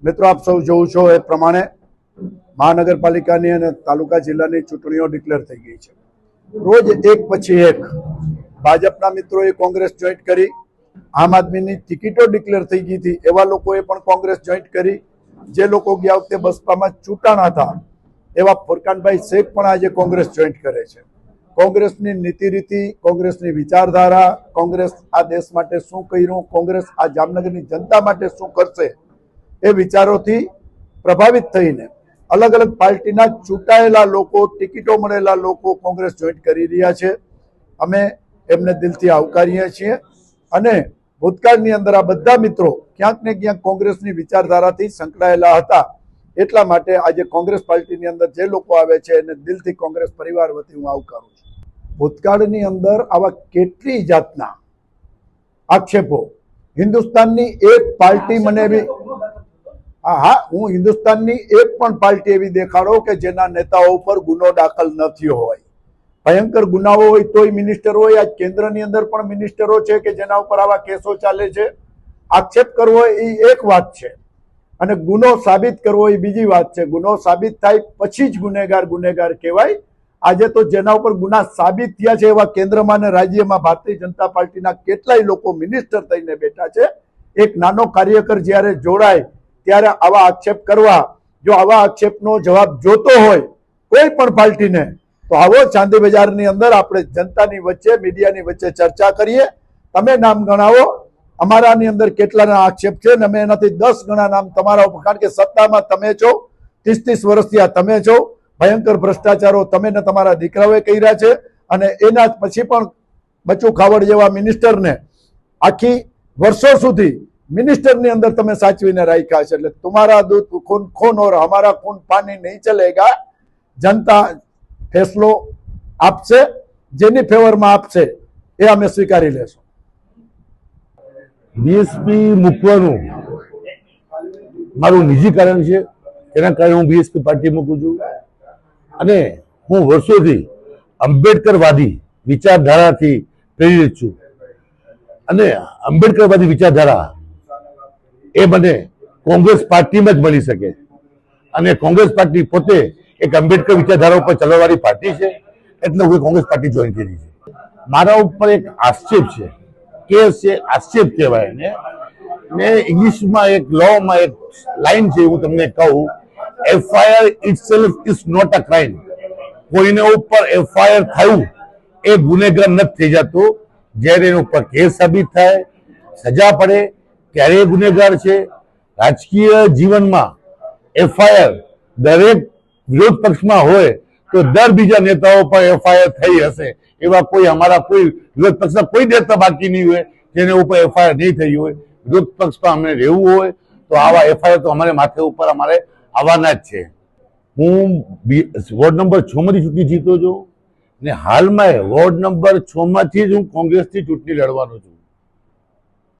મિત્રો આપ સૌ જોવો છો એ પ્રમાણે મહાનગરપાલિકાની અને તાલુકા જિલ્લાની ચૂંટણીઓ ડિક્લેર થઈ ગઈ છે। રોજ એક પછી એક ભાજપના મિત્રોએ કોંગ્રેસ જોઈન્ટ કરી, આમ આદમીની ટિકિટો ડિક્લેર થઈ ગઈ હતી એવા લોકોએ પણ કોંગ્રેસ જોઈન્ટ કરી। જે લોકો ગયા વખતે બસપામાં ચૂંટાણા હતા એવા ફુરકાનભાઈ શેખ પણ આજે કોંગ્રેસ જોઈન્ટ કરે છે। કોંગ્રેસની નીતિ રીતિ, કોંગ્રેસની વિચારધારા, કોંગ્રેસ આ દેશ માટે શું કર્યું, કોંગ્રેસ આ જામનગરની જનતા માટે શું કરશે એ વિચારોથી પ્રભાવિત થઈને અલગ અલગ પાર્ટીના ચૂંટાયેલા લોકો, ટિકિટો મળેલા લોકો કોંગ્રેસ જોઈન્ટ કરી રહ્યા છે। અમે એમને દિલથી આવકારીએ છીએ અને ભૂતકાળની અંદર આ બધા મિત્રો ક્યાંક ને ક્યાંક કોંગ્રેસની વિચારધારાથી સંકળાયેલા હતા, એટલા માટે આજે કોંગ્રેસ પાર્ટીની અંદર જે લોકો આવે છે એને દિલથી કોંગ્રેસ પરિવાર વતી હું આવકારું છું। ભૂતકાળની અંદર આવા કેટલી જાતના આક્ષેપો, હિન્દુસ્તાનની એક પાર્ટી મને એવી હું હિન્દુસ્તાનની એક પણ પાર્ટી એવી દેખાડો કે જેના નેતાઓ ઉપર ગુનો દાખલ ન થયો હોય। ભયંકર ગુનાઓ હોય તોય મિનિસ્ટર હોય। આજ કેન્દ્રની અંદર પણ મિનિસ્ટરો છે કે જેના ઉપર આવા કેસો ચાલે છે। આક્ષેપ કરવો એ એક વાત છે અને ગુનો સાબિત કરવો એ બીજી વાત છે। ગુનો સાબિત થાય પછી જ ગુનેગાર કહેવાય। આજે તો જેના ઉપર ગુના સાબિત થયા છે એવા કેન્દ્રમાં અને રાજ્યમાં ભારતીય જનતા પાર્ટીના કેટલાય લોકો મિનિસ્ટર થઈને બેઠા છે। એક નાનો કાર્યકર જ્યારે જોડાય ત્યારે આવા આક્ષેપ કરવા, જો આવા આક્ષેપનો જવાબ જોતો હોય કોઈ પણ પાર્ટીને, તો આવો ચાંદી બજારની અંદર આપણે જનતાની વચ્ચે, મીડિયાની વચ્ચે ચર્ચા કરીએ। તમે નામ ગણાવો, અમારાની અંદર કેટલાના આક્ષેપ છે ને અમે એનાથી 10 ગણા નામ તમારા ઉપર, કારણ કે સત્તામાં તમે છો, 30 વર્ષથી આ તમે છો, ભયંકર ભ્રષ્ટાચારો તમે ને તમારા દીકરાઓએ કર્યા છે અને એના પછી પણ બચુ ખાવડ જેવા મિનિસ્ટરને આખી વર્ષો સુધી મિનિસ્ટરની અંદર તમે સાચવીને રાખ્યા છે। એટલે તમારા દૂધ ખૂન ઓર હમારા ખૂન પાણી નહીં ચલેગા। જનતા ફેસલો આપશે, જેની ફેવરમાં આપશે એ અમે સ્વીકારી લેશું। બીએસપી મૂકવાનું મારું નિજી કારણ છે, એના કારણે હું બીએસપી પાર્ટી મૂકું છું અને હું વર્ષોથી આંબેડકરવાદી વિચારધારાથી પ્રેરિત છું અને આંબેડકરવાદી વિચારધારા એ મને કોંગ્રેસ પાર્ટીમાં જ મળી શકે અને કોંગ્રેસ પાર્ટી પોતે એક આંબેડકર વિચારધારા ઉપર ચાલવાવાળી પાર્ટી છે, એટલે હું કોંગ્રેસ પાર્ટી જોઈન કરી છે। મારા ઉપર એક આક્ષેપ છે, કેસ છે, આક્ષેપ કહેવાય ને, ઇંગ્લિશમાં એક લોમાં એક લાઈન છે, હું તમને કહું, FIR itself is not a crime. કોઈને ઉપર એફઆઈઆર થયું એ ગુનેગાર નથી થઈ જતો, જ્યારે એના ઉપર કેસ સાબિત થાય, સજા પડે ત્યારે એ ગુનેગાર છે। રાજકીય જીવનમાં એફઆઈઆર દરેક વિરોધ પક્ષમાં હોય તો દર બીજા નેતાઓ પર એફઆઈઆર થઈ હશે, એવા કોઈ અમારા કોઈ વિરોધ પક્ષના કોઈ નેતા બાકી નહીં હોય જેને ઉપર એફઆઈઆર નહીં થઈ હોય। વિરોધ પક્ષમાં અમને રહેવું હોય તો આવા એફઆઈઆર તો અમારે માથે ઉપર અમારે આવવાના જ છે। હું વોર્ડ નંબર 6 માંથી ચૂંટણી જીતો છું ને હાલમાં વોર્ડ નંબર 6 માંથી જ હું કોંગ્રેસથી ચૂંટણી લડવાનો છું।